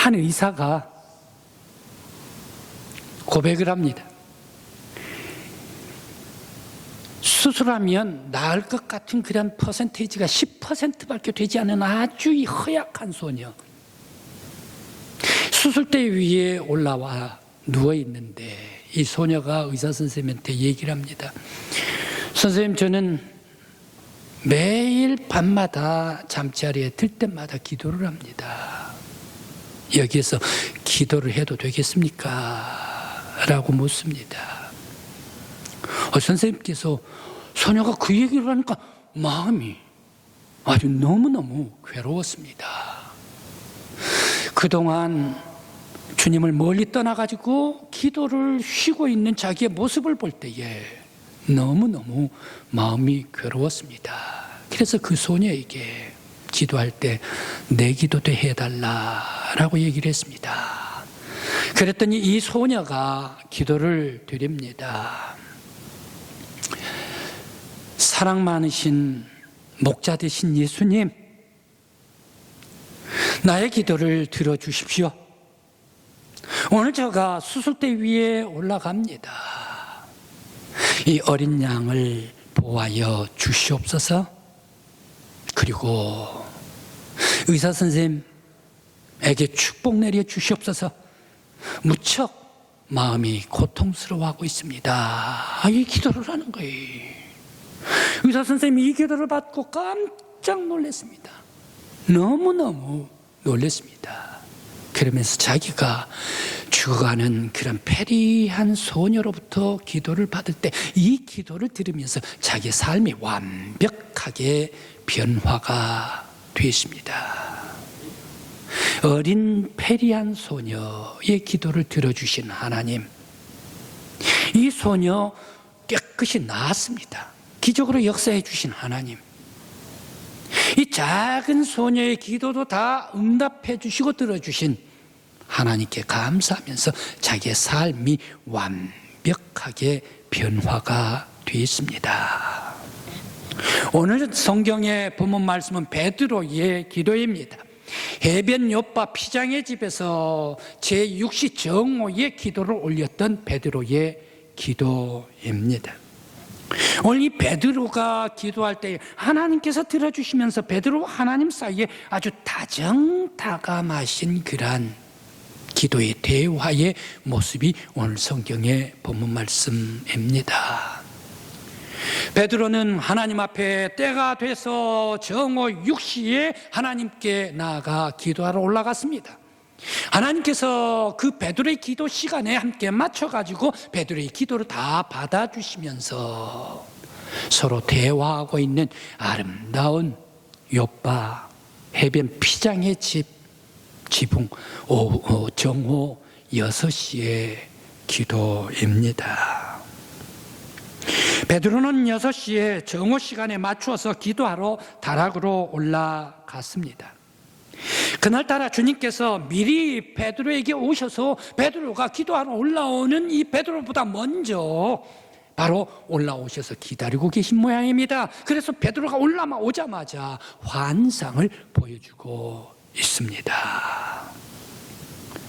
한 의사가 고백을 합니다. 수술하면 나을 것 같은 그런 퍼센테이지가 10%밖에 되지 않은 아주 허약한 소녀. 수술대 위에 올라와 누워있는데 이 소녀가 의사 선생님한테 얘기를 합니다. 선생님, 저는 매일 밤마다 잠자리에 들 때마다 기도를 합니다. 여기에서 기도를 해도 되겠습니까? 라고 묻습니다. 선생님께서 소녀가 그 얘기를 하니까 마음이 아주 너무너무 괴로웠습니다. 그동안 주님을 멀리 떠나가지고 기도를 쉬고 있는 자기의 모습을 볼 때에 너무너무 마음이 괴로웠습니다. 그래서 그 소녀에게 기도할 때 내 기도도 해달라라고 얘기를 했습니다. 그랬더니 이 소녀가 기도를 드립니다. 사랑 많으신 목자 되신 예수님, 나의 기도를 들어주십시오. 오늘 제가 수술대 위에 올라갑니다. 이 어린 양을 보호하여 주시옵소서. 그리고 의사 선생님에게 축복 내려 주시옵소서. 무척 마음이 고통스러워하고 있습니다. 이 기도를 하는 거예요. 의사 선생님이 이 기도를 받고 깜짝 놀랐습니다. 너무너무 놀랐습니다. 그러면서 자기가 죽어가는 그런 패리한 소녀로부터 기도를 받을 때 이 기도를 들으면서 자기의 삶이 완벽하게 변화가 되었습니다. 어린 패리한 소녀의 기도를 들어주신 하나님, 이 소녀 깨끗이 나았습니다. 기적으로 역사해 주신 하나님, 이 작은 소녀의 기도도 다 응답해 주시고 들어주신 하나님께 감사하면서 자기의 삶이 완벽하게 변화가 되었습니다. 오늘 성경의 본문 말씀은 베드로의 기도입니다. 해변 요파 피장의 집에서 제6시 정오의 기도를 올렸던 베드로의 기도입니다. 오늘 이 베드로가 기도할 때 하나님께서 들어주시면서 베드로와 하나님 사이에 아주 다정다감하신 그러한 기도의 대화의 모습이 오늘 성경의 본문 말씀입니다. 베드로는 하나님 앞에 때가 돼서 정오 6시에 하나님께 나아가 기도하러 올라갔습니다. 하나님께서 그 베드로의 기도 시간에 함께 맞춰가지고 베드로의 기도를 다 받아주시면서 서로 대화하고 있는 아름다운 요파 해변 피장의 지붕 정오 6시의 기도입니다. 베드로는 6시에 정오 시간에 맞추어서 기도하러 다락으로 올라갔습니다. 그날따라 주님께서 미리 베드로에게 오셔서 베드로가 기도하러 올라오는 이 베드로보다 먼저 바로 올라오셔서 기다리고 계신 모양입니다. 그래서 베드로가 오자마자 환상을 보여주고 있습니다.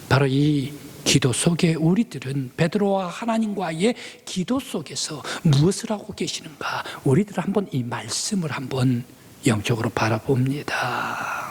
바로 이 기도 속에 우리들은 베드로와 하나님과의 기도 속에서 무엇을 하고 계시는가, 우리들 한번 이 말씀을 한번 영적으로 바라봅니다.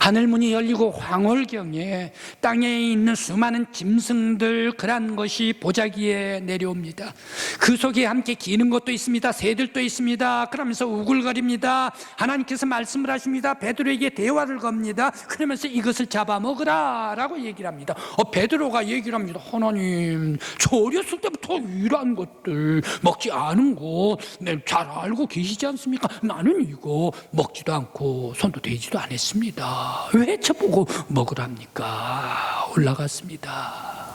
하늘문이 열리고 황홀경에 땅에 있는 수많은 짐승들 그런 것이 보자기에 내려옵니다. 그 속에 함께 기는 것도 있습니다. 새들도 있습니다. 그러면서 우글거립니다. 하나님께서 말씀을 하십니다. 베드로에게 대화를 겁니다. 그러면서 이것을 잡아먹으라 라고 얘기를 합니다. 베드로가 얘기를 합니다. 하나님, 저 어렸을 때부터 이러한 것들 먹지 않은 거 잘 알고 계시지 않습니까? 나는 이거 먹지도 않고 손도 대지도 않았습니다. 왜 저보고 먹으랍니까? 올라갔습니다.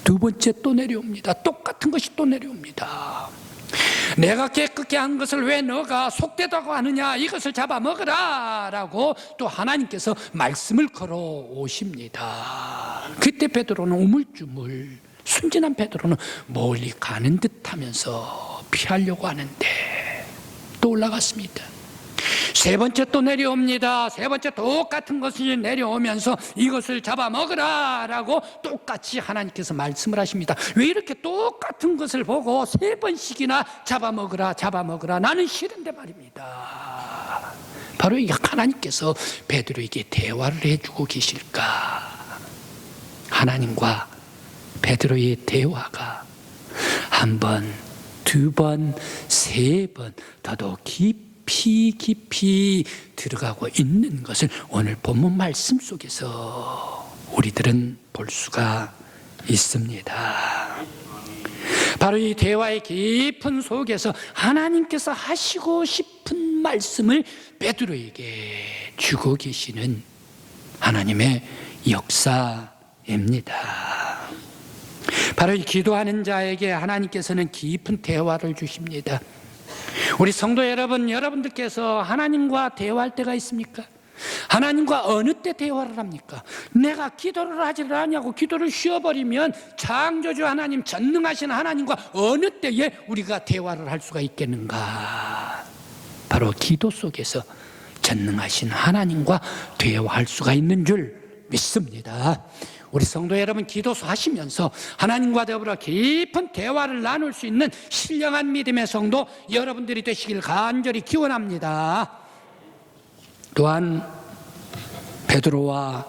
두 번째 또 내려옵니다. 똑같은 것이 또 내려옵니다. 내가 깨끗게 한 것을 왜 너가 속되다고 하느냐, 이것을 잡아 먹으라 라고 또 하나님께서 말씀을 걸어 오십니다. 그때 베드로는 우물쭈물, 순진한 베드로는 멀리 가는 듯 하면서 피하려고 하는데 또 올라갔습니다. 세 번째 또 내려옵니다. 세 번째 똑같은 것이 내려오면서 이것을 잡아먹으라 라고 똑같이 하나님께서 말씀을 하십니다. 왜 이렇게 똑같은 것을 보고 세 번씩이나 잡아먹으라 나는 싫은데 말입니다. 바로 이 하나님께서 베드로에게 대화를 해주고 계실까? 하나님과 베드로의 대화가 한 번, 두 번, 세 번 더더욱 깊이 들어가고 있는 것을 오늘 본문 말씀 속에서 우리들은 볼 수가 있습니다. 바로 이 대화의 깊은 속에서 하나님께서 하시고 싶은 말씀을 베드로에게 주고 계시는 하나님의 역사입니다. 바로 이 기도하는 자에게 하나님께서는 깊은 대화를 주십니다. 우리 성도 여러분, 여러분들께서 하나님과 대화할 때가 있습니까? 하나님과 어느 때 대화를 합니까? 내가 기도를 하지 않냐고 기도를 쉬어버리면 창조주 하나님, 전능하신 하나님과 어느 때에 우리가 대화를 할 수가 있겠는가? 바로 기도 속에서 전능하신 하나님과 대화할 수가 있는 줄 믿습니다. 우리 성도 여러분, 기도수 하시면서 하나님과 더불어 깊은 대화를 나눌 수 있는 신령한 믿음의 성도 여러분들이 되시길 간절히 기원합니다. 또한 베드로와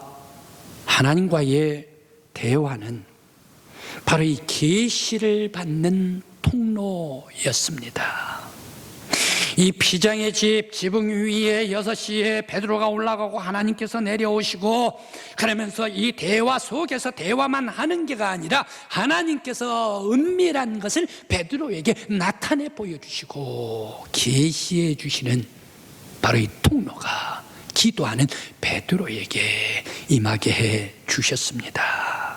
하나님과의 대화는 바로 이 계시를 받는 통로였습니다. 이 피장의 집 지붕 위에 6시에 베드로가 올라가고 하나님께서 내려오시고 그러면서 이 대화 속에서 대화만 하는 게가 아니라 하나님께서 은밀한 것을 베드로에게 나타내 보여주시고 계시해 주시는 바로 이 통로가 기도하는 베드로에게 임하게 해 주셨습니다.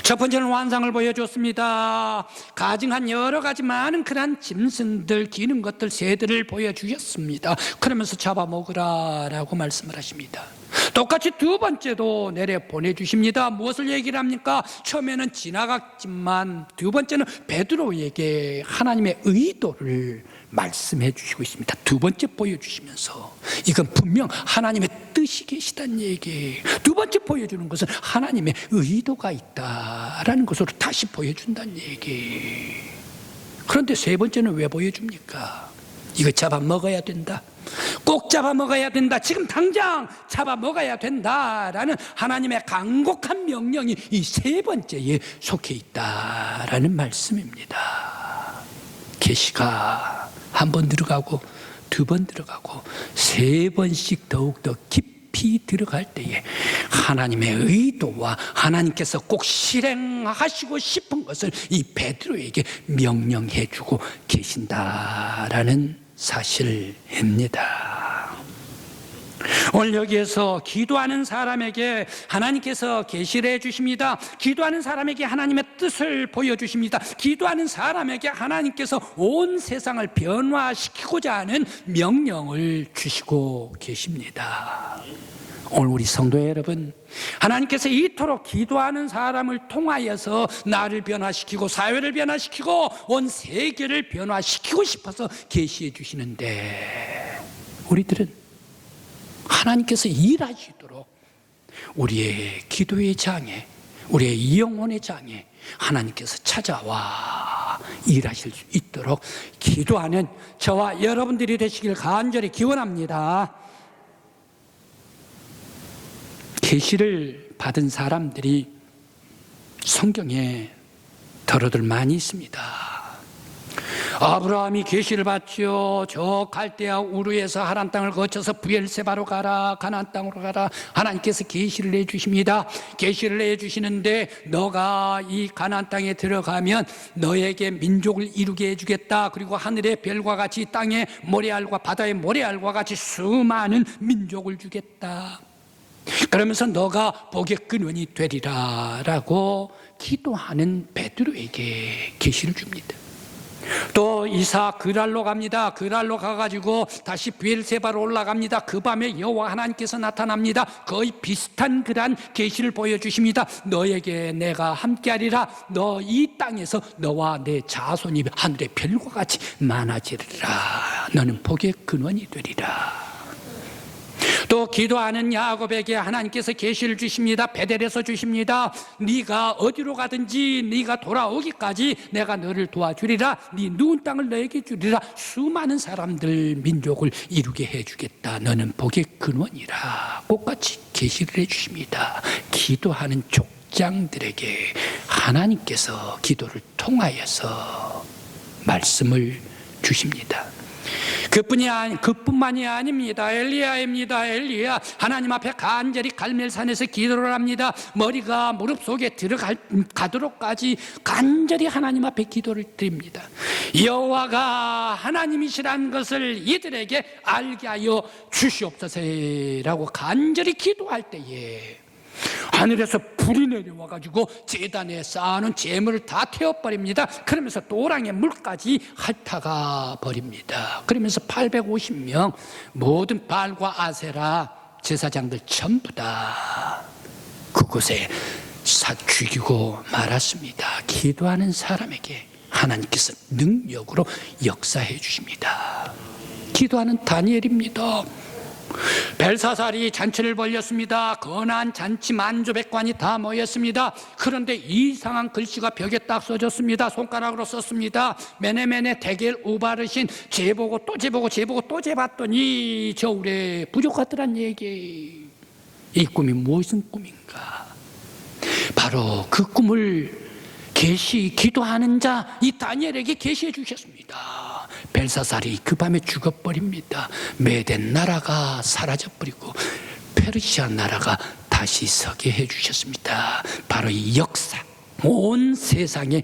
첫 번째는 환상을 보여줬습니다. 가증한 여러 가지 많은 그런 짐승들, 기는 것들, 새들을 보여주셨습니다. 그러면서 잡아먹으라 라고 말씀을 하십니다. 똑같이 두 번째도 내려 보내주십니다. 무엇을 얘기를 합니까? 처음에는 지나갔지만 두 번째는 베드로에게 하나님의 의도를 말씀해 주시고 있습니다. 두 번째 보여주시면서 이건 분명 하나님의 뜻이 계시다는 얘기. 두 번째 보여주는 것은 하나님의 의도가 있다라는 것으로 다시 보여준다는 얘기. 그런데 세 번째는 왜 보여줍니까? 이거 잡아먹어야 된다. 꼭 잡아먹어야 된다. 지금 당장 잡아먹어야 된다라는 하나님의 간곡한 명령이 이 세 번째에 속해 있다라는 말씀입니다. 계시가 한 번 들어가고 두 번 들어가고 세 번씩 더욱더 깊이 들어갈 때에 하나님의 의도와 하나님께서 꼭 실행하시고 싶은 것을 이 베드로에게 명령해 주고 계신다라는 사실입니다. 오늘 여기에서 기도하는 사람에게 하나님께서 계시를 해주십니다. 기도하는 사람에게 하나님의 뜻을 보여주십니다. 기도하는 사람에게 하나님께서 온 세상을 변화시키고자 하는 명령을 주시고 계십니다. 오늘 우리 성도 여러분, 하나님께서 이토록 기도하는 사람을 통하여서 나를 변화시키고 사회를 변화시키고 온 세계를 변화시키고 싶어서 계시해 주시는데 우리들은 하나님께서 일하시도록 우리의 기도의 장에, 우리의 영혼의 장에 하나님께서 찾아와 일하실 수 있도록 기도하는 저와 여러분들이 되시길 간절히 기원합니다. 계시를 받은 사람들이 성경에 더러들 많이 있습니다. 아브라함이 계시를 받죠. 저 갈대아 우르에서 하란 땅을 거쳐서 브엘세바로 가라, 가나안 땅으로 가라. 하나님께서 계시를 해주십니다. 계시를 해주시는데 너가 이 가나안 땅에 들어가면 너에게 민족을 이루게 해주겠다. 그리고 하늘의 별과 같이 땅의 모래알과 바다의 모래알과 같이 수많은 민족을 주겠다. 그러면서 너가 복의 근원이 되리라 라고 기도하는 베드로에게 계시를 줍니다. 또 이삭 그랄로 갑니다. 그랄로 가가지고 다시 브엘세바로 올라갑니다. 그 밤에 여호와 하나님께서 나타납니다. 거의 비슷한 그런 계시를 보여주십니다. 너에게 내가 함께하리라. 너 이 땅에서 너와 내 자손이 하늘의 별과 같이 많아지리라. 너는 복의 근원이 되리라. 또 기도하는 야곱에게 하나님께서 계시를 주십니다. 베델에서 주십니다. 네가 어디로 가든지 네가 돌아오기까지 내가 너를 도와주리라. 네 누운 땅을 너에게 주리라. 수많은 사람들 민족을 이루게 해주겠다. 너는 복의 근원이라. 똑같이 계시를 해주십니다. 기도하는 족장들에게 하나님께서 기도를 통하여서 말씀을 주십니다. 그뿐만이 아닙니다. 엘리야입니다. 엘리야 하나님 앞에 간절히 갈멜산에서 기도를 합니다. 머리가 무릎 속에 들어가도록까지 간절히 하나님 앞에 기도를 드립니다. 여호와가 하나님이시라는 것을 이들에게 알게 하여 주시옵소서라고 간절히 기도할 때에 하늘에서 불이 내려와가지고 제단에 쌓아놓은 재물을 다 태워버립니다. 그러면서 또랑의 물까지 핥아가 버립니다. 그러면서 850명 모든 바알과 아세라 제사장들 전부 다 그곳에 죽이고 말았습니다. 기도하는 사람에게 하나님께서 능력으로 역사해 주십니다. 기도하는 다니엘입니다. 벨사살이 잔치를 벌였습니다. 거난 잔치 만조백관이 다 모였습니다. 그런데 이상한 글씨가 벽에 딱 써졌습니다. 손가락으로 썼습니다. 메네메네 데겔 우바르신 재보고 또 재보고 재보고 또 재봤더니 저울에 부족하더란 얘기. 이 꿈이 무슨 꿈인가? 바로 그 꿈을 기도하는 자 이 다니엘에게 계시해 주셨습니다. 벨사살이 그 밤에 죽어버립니다. 메덴 나라가 사라져버리고 페르시아 나라가 다시 서게 해주셨습니다. 바로 이 역사, 온 세상의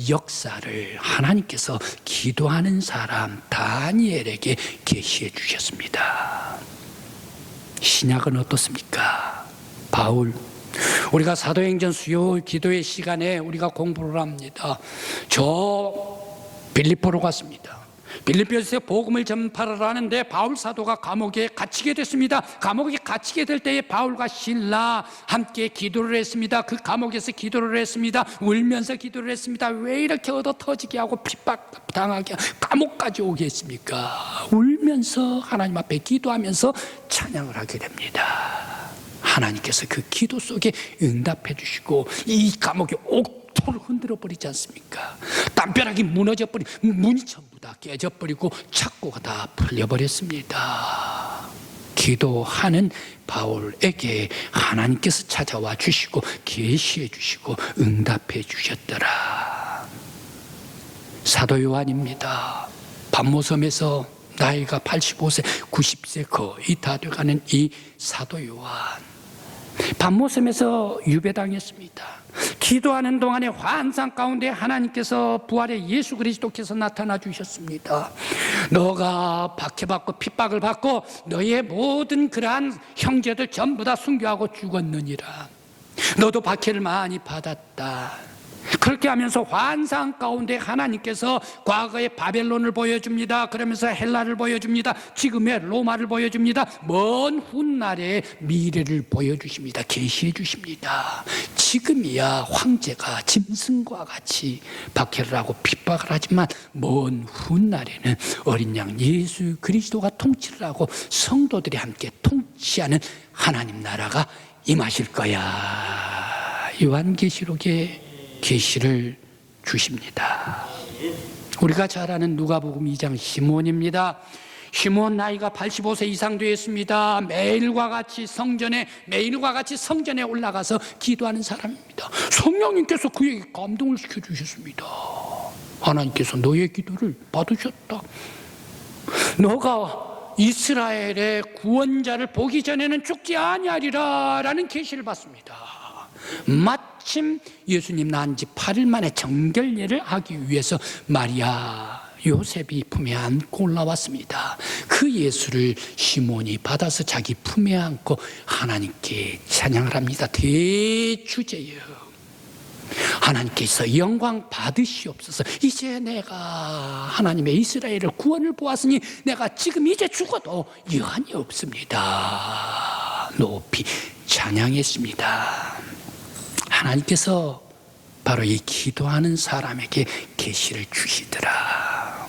역사를 하나님께서 기도하는 사람 다니엘에게 계시해 주셨습니다. 신약은 어떻습니까? 바울, 우리가 사도행전 수요 기도의 시간에 우리가 공부를 합니다. 저 빌립보로 갔습니다. 빌립보에서 복음을 전파를 하는데 바울 사도가 감옥에 갇히게 됐습니다. 감옥에 갇히게 될 때에 바울과 실라 함께 기도를 했습니다. 그 감옥에서 기도를 했습니다. 울면서 기도를 했습니다. 왜 이렇게 얻어 터지게 하고 핍박당하게 감옥까지 오게 했습니까? 울면서 하나님 앞에 기도하면서 찬양을 하게 됩니다. 하나님께서 그 기도 속에 응답해 주시고 이 감옥이 옥토를 흔들어 버리지 않습니까? 담벼락이 무너져 버리고 문이 전부 다 깨져 버리고 착고가 다 풀려 버렸습니다. 기도하는 바울에게 하나님께서 찾아와 주시고 계시해 주시고 응답해 주셨더라. 사도 요한입니다. 반모섬에서 나이가 85세, 90세 거의 다 돼가는 이 사도 요한, 반모섬에서 유배당했습니다. 기도하는 동안에 환상 가운데 하나님께서 부활의 예수 그리스도께서 나타나 주셨습니다. 너가 박해받고 핍박을 받고 너의 모든 그러한 형제들 전부 다 순교하고 죽었느니라. 너도 박해를 많이 받았다. 그렇게 하면서 환상 가운데 하나님께서 과거의 바벨론을 보여줍니다. 그러면서 헬라를 보여줍니다. 지금의 로마를 보여줍니다. 먼 훗날의 미래를 보여주십니다. 계시해 주십니다. 지금이야 황제가 짐승과 같이 박해를 하고 핍박을 하지만 먼 훗날에는 어린 양 예수 그리스도가 통치를 하고 성도들이 함께 통치하는 하나님 나라가 임하실 거야. 요한계시록에 계시를 주십니다. 우리가 잘 아는 누가복음 2장 시몬입니다. 시몬 나이가 85세 이상 되었습니다. 매일과 같이 성전에 올라가서 기도하는 사람입니다. 성령님께서 그에게 감동을 시켜주셨습니다. 하나님께서 너의 기도를 받으셨다. 너가 이스라엘의 구원자를 보기 전에는 죽지 아니하리라 라는 계시를 받습니다. 마침 예수님 난 지 8일 만에 정결례를 하기 위해서 마리아 요셉이 품에 안고 올라왔습니다. 그 예수를 시몬이 받아서 자기 품에 안고 하나님께 찬양을 합니다. 대주제여 하나님께서 영광 받으시옵소서. 이제 내가 하나님의 이스라엘을 구원을 보았으니 내가 지금 이제 죽어도 여한이 없습니다. 높이 찬양했습니다. 하나님께서 바로 이 기도하는 사람에게 계시를 주시더라.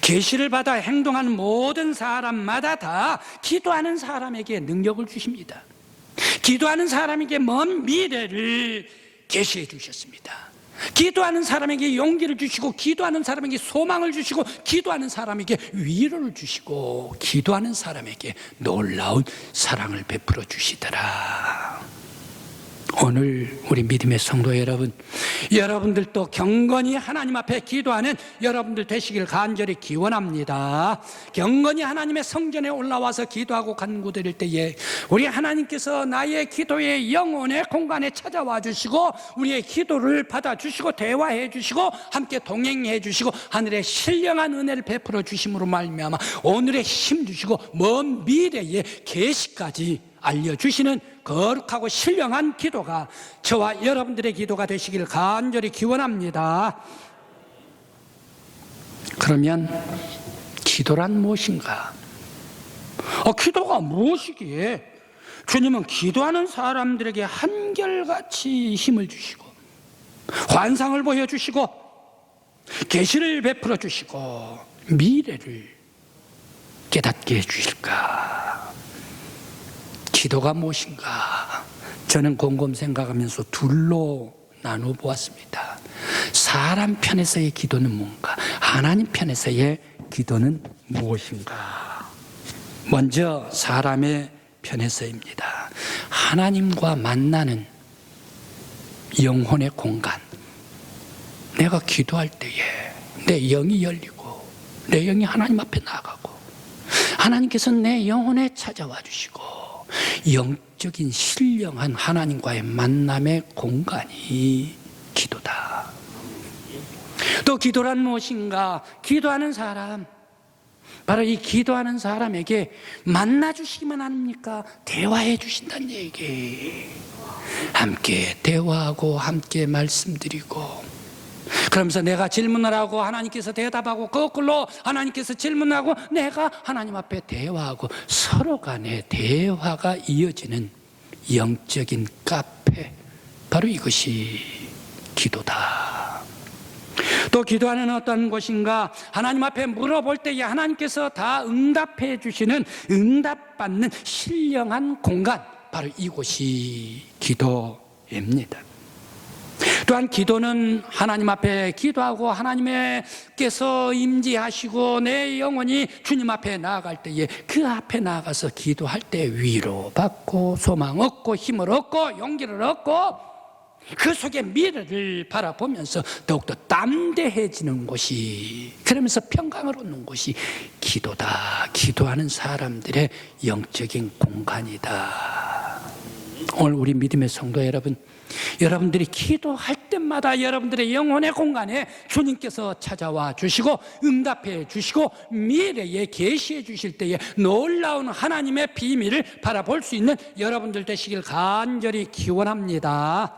계시를 받아 행동하는 모든 사람마다 다 기도하는 사람에게 능력을 주십니다. 기도하는 사람에게 먼 미래를 계시해 주셨습니다. 기도하는 사람에게 용기를 주시고, 기도하는 사람에게 소망을 주시고, 기도하는 사람에게 위로를 주시고, 기도하는 사람에게 놀라운 사랑을 베풀어 주시더라. 오늘 우리 믿음의 성도 여러분, 여러분들도 경건히 하나님 앞에 기도하는 여러분들 되시길 간절히 기원합니다. 경건히 하나님의 성전에 올라와서 기도하고 간구드릴 때에 우리 하나님께서 나의 기도의 영혼의 공간에 찾아와 주시고, 우리의 기도를 받아주시고, 대화해 주시고, 함께 동행해 주시고, 하늘의 신령한 은혜를 베풀어 주심으로 말미암아 오늘의 힘 주시고 먼 미래의 계시까지 알려주시는 거룩하고 신령한 기도가 저와 여러분들의 기도가 되시길 간절히 기원합니다. 그러면 기도란 무엇인가? 기도가 무엇이기에 주님은 기도하는 사람들에게 한결같이 힘을 주시고, 환상을 보여주시고, 계시를 베풀어 주시고, 미래를 깨닫게 해주실까? 기도가 무엇인가? 저는 곰곰 생각하면서 둘로 나누어 보았습니다. 사람 편에서의 기도는 뭔가? 하나님 편에서의 기도는 무엇인가? 먼저 사람의 편에서입니다. 하나님과 만나는 영혼의 공간. 내가 기도할 때에 내 영이 열리고, 내 영이 하나님 앞에 나가고, 하나님께서 내 영혼에 찾아와 주시고, 영적인 신령한 하나님과의 만남의 공간이 기도다. 또 기도란 무엇인가? 기도하는 사람, 바로 이 기도하는 사람에게 만나 주시기만 합니까? 대화해 주신다는 얘기. 함께 대화하고 함께 말씀드리고, 그러면서 내가 질문을 하고 하나님께서 대답하고, 거꾸로 하나님께서 질문하고 내가 하나님 앞에 대화하고, 서로 간에 대화가 이어지는 영적인 카페, 바로 이것이 기도다. 또 기도하는 어떤 것인가? 하나님 앞에 물어볼 때에 하나님께서 다 응답해 주시는, 응답받는 신령한 공간, 바로 이곳이 기도입니다. 또한 기도는 하나님 앞에 기도하고 하나님께서 임재하시고 내 영혼이 주님 앞에 나아갈 때에 그 앞에 나아가서 기도할 때 위로받고, 소망 얻고, 힘을 얻고, 용기를 얻고, 그 속에 미래를 바라보면서 더욱더 담대해지는 곳이, 그러면서 평강을 얻는 곳이 기도다. 기도하는 사람들의 영적인 공간이다. 오늘 우리 믿음의 성도 여러분, 여러분들이 기도할 때마다 여러분들의 영혼의 공간에 주님께서 찾아와 주시고, 응답해 주시고, 미래에 계시해 주실 때에 놀라운 하나님의 비밀을 바라볼 수 있는 여러분들 되시길 간절히 기원합니다.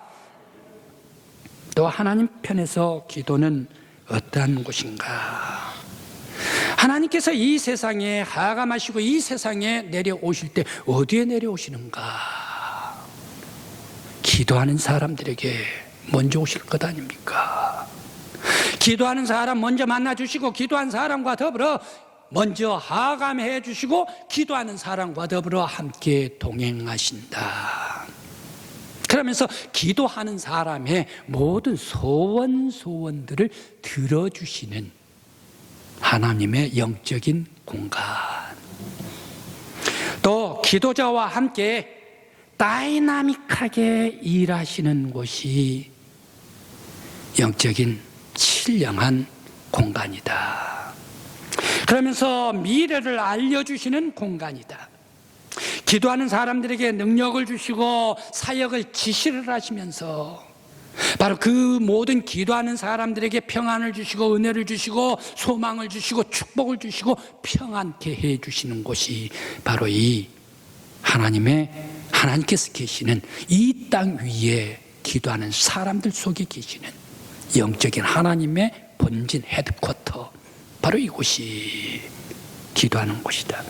또 하나님 편에서 기도는 어떠한 곳인가? 하나님께서 이 세상에 하감하시고 이 세상에 내려오실 때 어디에 내려오시는가? 기도하는 사람들에게 먼저 오실 것 아닙니까? 기도하는 사람 먼저 만나주시고, 기도한 사람과 더불어 먼저 하감해 주시고, 기도하는 사람과 더불어 함께 동행하신다. 그러면서 기도하는 사람의 모든 소원들을 들어주시는 하나님의 영적인 공간. 또 기도자와 함께 다이나믹하게 일하시는 곳이 영적인 신령한 공간이다. 그러면서 미래를 알려주시는 공간이다. 기도하는 사람들에게 능력을 주시고 사역을 지시를 하시면서 바로 그 모든 기도하는 사람들에게 평안을 주시고, 은혜를 주시고, 소망을 주시고, 축복을 주시고, 평안케 해주시는 곳이 바로 이 하나님께서 계시는 이 땅 위에 기도하는 사람들 속에 계시는 영적인 하나님의 본진 헤드쿼터, 바로 이곳이 기도하는 곳이다.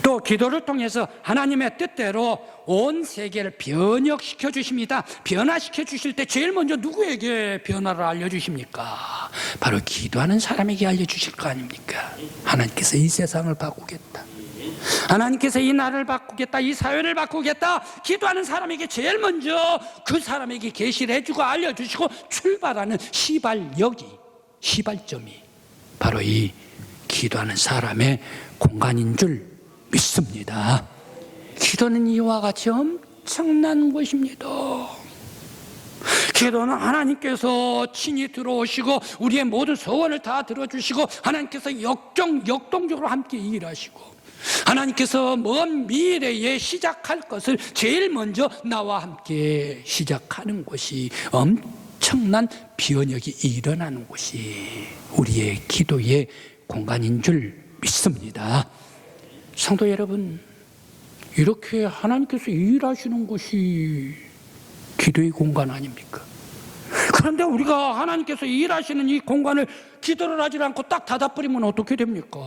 또 기도를 통해서 하나님의 뜻대로 온 세계를 변혁시켜 주십니다. 변화시켜 주실 때 제일 먼저 누구에게 변화를 알려주십니까? 바로 기도하는 사람에게 알려주실 거 아닙니까? 하나님께서 이 세상을 바꾸겠다, 하나님께서 이 나라를 바꾸겠다, 이 사회를 바꾸겠다, 기도하는 사람에게 제일 먼저 그 사람에게 계시를 해주고 알려주시고 출발하는 시발점이 바로 이 기도하는 사람의 공간인 줄 믿습니다. 기도는 이와 같이 엄청난 것입니다. 기도는 하나님께서 친히 들어오시고 우리의 모든 소원을 다 들어주시고 하나님께서 역동적으로 함께 일하시고 하나님께서 먼 미래에 시작할 것을 제일 먼저 나와 함께 시작하는 것이 엄청난 변혁이 일어나는 것이 우리의 기도의 공간인 줄 믿습니다. 성도 여러분, 이렇게 하나님께서 일하시는 것이 기도의 공간 아닙니까? 그런데 우리가 하나님께서 일하시는 이 공간을 기도를 하지 않고 딱 닫아버리면 어떻게 됩니까?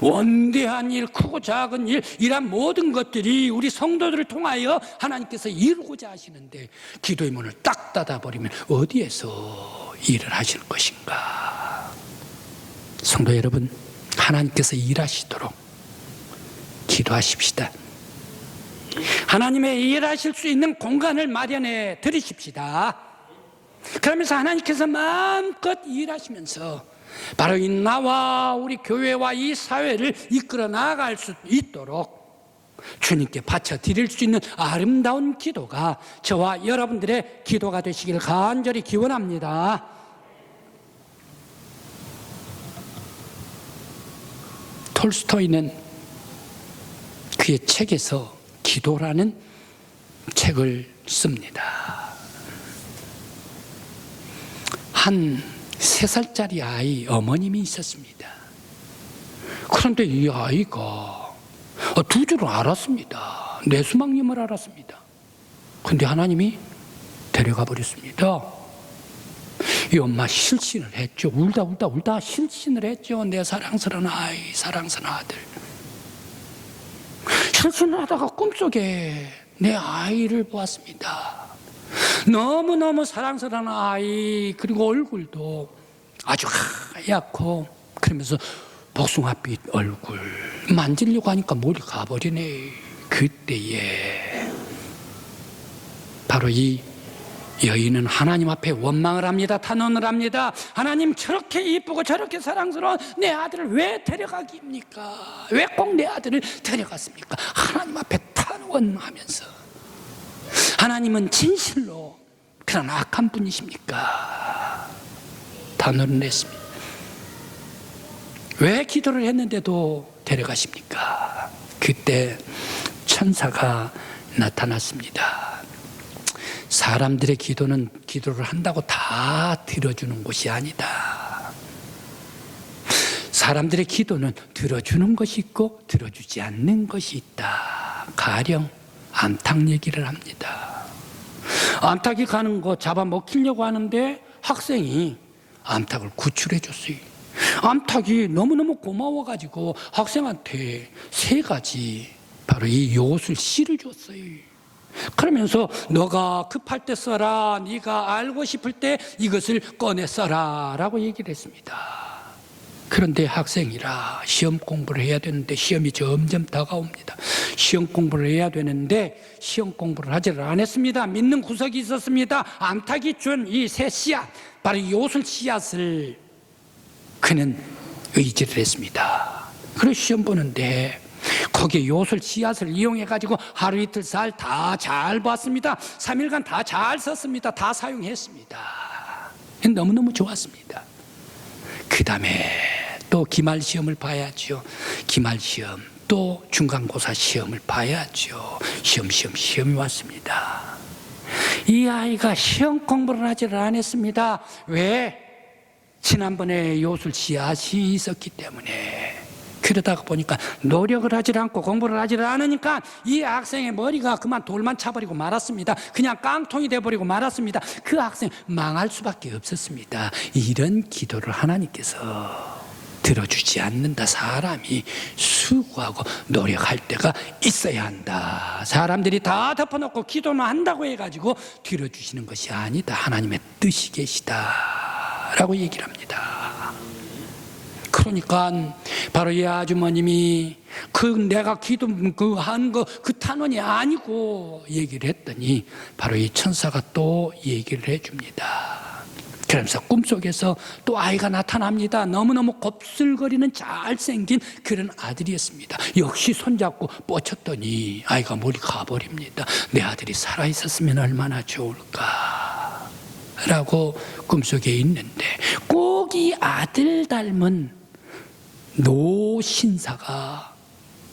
원대한 일, 크고 작은 일, 이런 모든 것들이 우리 성도들을 통하여 하나님께서 이루고자 하시는데 기도의 문을 딱 닫아버리면 어디에서 일을 하실 것인가? 성도 여러분, 하나님께서 일하시도록 기도하십시다. 하나님의 일하실 수 있는 공간을 마련해 드리십시다. 그러면서 하나님께서 마음껏 일하시면서 바로 이 나와 우리 교회와 이 사회를 이끌어 나아갈 수 있도록 주님께 바쳐 드릴 수 있는 아름다운 기도가 저와 여러분들의 기도가 되시길 간절히 기원합니다. 톨스토이는 그의 책에서 기도라는 책을 씁니다. 한 3살짜리 아이 어머님이 있었습니다. 그런데 이 아이가 2줄을 알았습니다. 내수막님을 알았습니다. 그런데 하나님이 데려가 버렸습니다. 이 엄마 실신을 했죠. 울다 실신을 했죠. 내 사랑스러운 아이, 사랑스러운 아들. 실신을 하다가 꿈속에 내 아이를 보았습니다. 너무너무 사랑스러운 아이, 그리고 얼굴도 아주 하얗고 그러면서 복숭아빛 얼굴. 만지려고 하니까 머리 가버리네. 그때에 바로 이 여인은 하나님 앞에 원망을 합니다. 탄원을 합니다. 하나님, 저렇게 이쁘고 저렇게 사랑스러운 내 아들을 왜 데려가기입니까? 왜 꼭 내 아들을 데려갔습니까? 하나님 앞에 탄원하면서, 하나님은 진실로 그런 악한 분이십니까? 탄원을 했습니다. 왜 기도를 했는데도 데려가십니까? 그때 천사가 나타났습니다. 사람들의 기도는 기도를 한다고 다 들어주는 것이 아니다. 사람들의 기도는 들어주는 것이 있고 들어주지 않는 것이 있다. 가령 암탉 얘기를 합니다. 암탉이 가는 거 잡아먹히려고 하는데 학생이 암탉을 구출해 줬어요. 암탉이 너무너무 고마워가지고 학생한테 3가지 바로 이 요술 씨를 줬어요. 그러면서 너가 급할 때 써라, 네가 알고 싶을 때 이것을 꺼내 써라 라고 얘기를 했습니다. 그런데 학생이라 시험 공부를 해야 되는데 시험이 점점 다가옵니다. 시험 공부를 해야 되는데 시험 공부를 하지를 않았습니다. 믿는 구석이 있었습니다. 암탉이 준 이 3 씨앗, 바로 이 요술 씨앗을 그는 의지를 했습니다. 그래서 시험 보는데 거기에 요술 씨앗을 이용해가지고 하루 이틀 살 다 잘 봤습니다. 3일간 다 잘 썼습니다. 다 사용했습니다. 너무너무 좋았습니다. 그 다음에 또 기말시험을 봐야죠. 기말시험, 또 중간고사 시험을 봐야죠. 시험이 왔습니다. 이 아이가 시험 공부를 하지를 않았습니다. 왜? 지난번에 요술 씨앗이 있었기 때문에. 그러다가 보니까 노력을 하지 않고 공부를 하지 않으니까 이 학생의 머리가 그만 돌만 차버리고 말았습니다. 그냥 깡통이 돼버리고 말았습니다. 그 학생 망할 수밖에 없었습니다. 이런 기도를 하나님께서 들어주지 않는다. 사람이 수고하고 노력할 때가 있어야 한다. 사람들이 다 덮어놓고 기도는 한다고 해가지고 들어주시는 것이 아니다. 하나님의 뜻이 계시다 라고 얘기를 합니다. 그러니까 바로 이 아주머님이 내가 기도 한 거 그 탄원이 아니고 얘기를 했더니 바로 이 천사가 또 얘기를 해줍니다. 그러면서 꿈속에서 또 아이가 나타납니다. 너무너무 곱슬거리는 잘생긴 그런 아들이었습니다. 역시 손잡고 뻗쳤더니 아이가 멀리 가버립니다. 내 아들이 살아있었으면 얼마나 좋을까 라고 꿈속에 있는데 꼭 이 아들 닮은 노신사가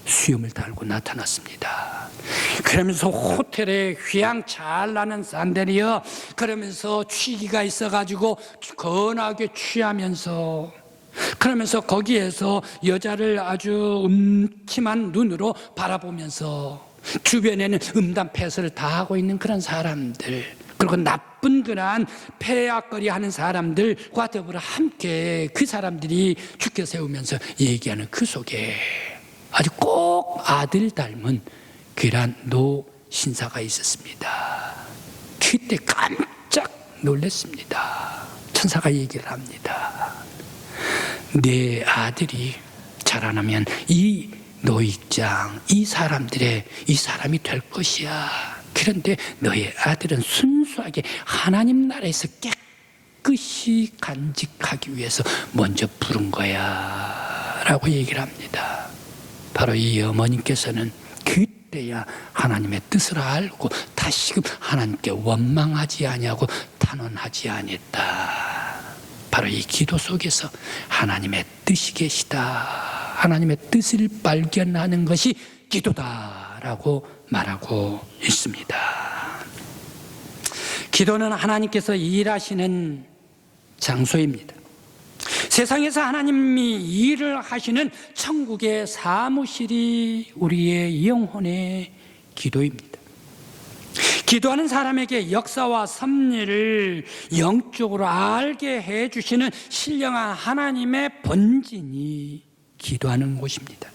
수염을 달고 나타났습니다. 그러면서 호텔에 휘황 잘 나는 산데리어 그러면서 취기가 있어가지고 건하게 취하면서 그러면서 거기에서 여자를 아주 음침한 눈으로 바라보면서 주변에는 음담패설을 다 하고 있는 그런 사람들 그리고 나쁜 그런 폐악거리 하는 사람들과 더불어 함께 그 사람들이 죽게 세우면서 얘기하는 그 속에 아주 꼭 아들 닮은 그런 노신사가 있었습니다. 그때 깜짝 놀랐습니다. 천사가 얘기를 합니다. 내 아들이 자라나면 이 노익장, 이 사람이 될 것이야. 그런데 너의 아들은 순수하게 하나님 나라에서 깨끗이 간직하기 위해서 먼저 부른 거야 라고 얘기를 합니다. 바로 이 어머님께서는 그때야 하나님의 뜻을 알고 다시금 하나님께 원망하지 아니하고 탄원하지 아니했다. 바로 이 기도 속에서 하나님의 뜻이 계시다. 하나님의 뜻을 발견하는 것이 기도다라고 말하고 있습니다. 기도는 하나님께서 일하시는 장소입니다. 세상에서 하나님이 일을 하시는 천국의 사무실이 우리의 영혼의 기도입니다. 기도하는 사람에게 역사와 섭리를 영적으로 알게 해주시는 신령한 하나님의 본진이 기도하는 곳입니다.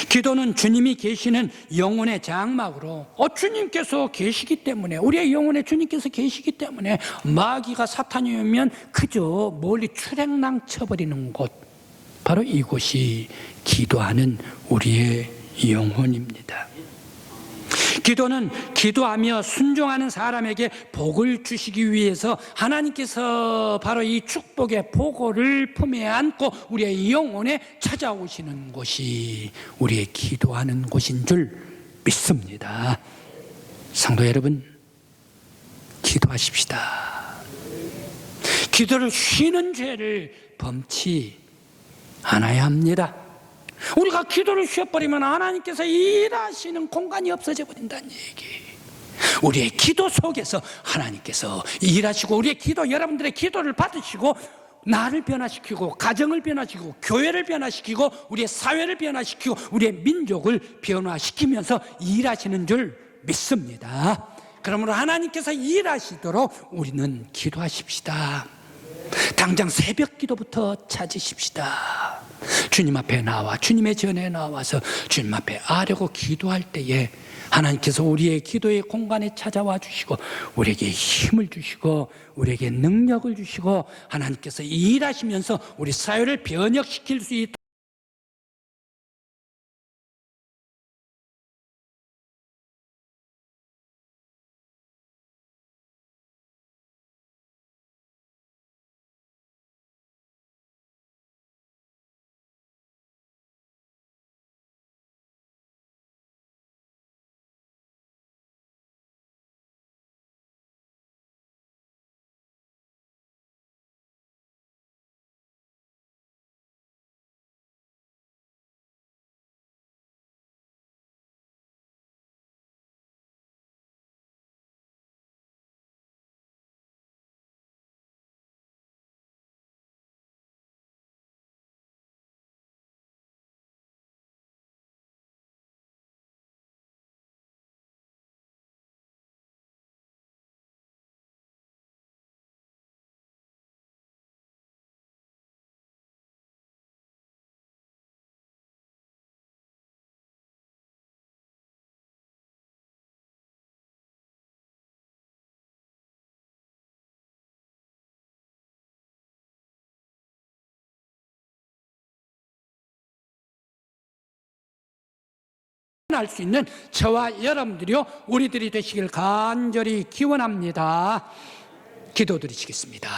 기도는 주님이 계시는 영혼의 장막으로 주님께서 계시기 때문에 우리의 영혼에 주님께서 계시기 때문에 마귀가 사탄이 오면 그저 멀리 출행랑 쳐버리는 곳 바로 이곳이 기도하는 우리의 영혼입니다. 기도는 기도하며 순종하는 사람에게 복을 주시기 위해서 하나님께서 바로 이 축복의 보고를 품에 안고 우리의 영혼에 찾아오시는 곳이 우리의 기도하는 곳인 줄 믿습니다. 성도 여러분, 기도하십시다. 기도를 쉬는 죄를 범치 않아야 합니다. 우리가 기도를 쉬어버리면 하나님께서 일하시는 공간이 없어져 버린다는 얘기. 우리의 기도 속에서 하나님께서 일하시고 우리의 기도, 여러분들의 기도를 받으시고 나를 변화시키고 가정을 변화시키고 교회를 변화시키고 우리의 사회를 변화시키고 우리의 민족을 변화시키면서 일하시는 줄 믿습니다. 그러므로 하나님께서 일하시도록 우리는 기도하십시다. 당장 새벽 기도부터 찾으십시다. 주님 앞에 나와 주님의 전에 나와서 주님 앞에 아뢰고 기도할 때에 하나님께서 우리의 기도의 공간에 찾아와 주시고 우리에게 힘을 주시고 우리에게 능력을 주시고 하나님께서 일하시면서 우리 사회를 변혁시킬 수 있도록 할 수 있는 저와 여러분들이요 우리들이 되시길 간절히 기원합니다. 기도드리시겠습니다.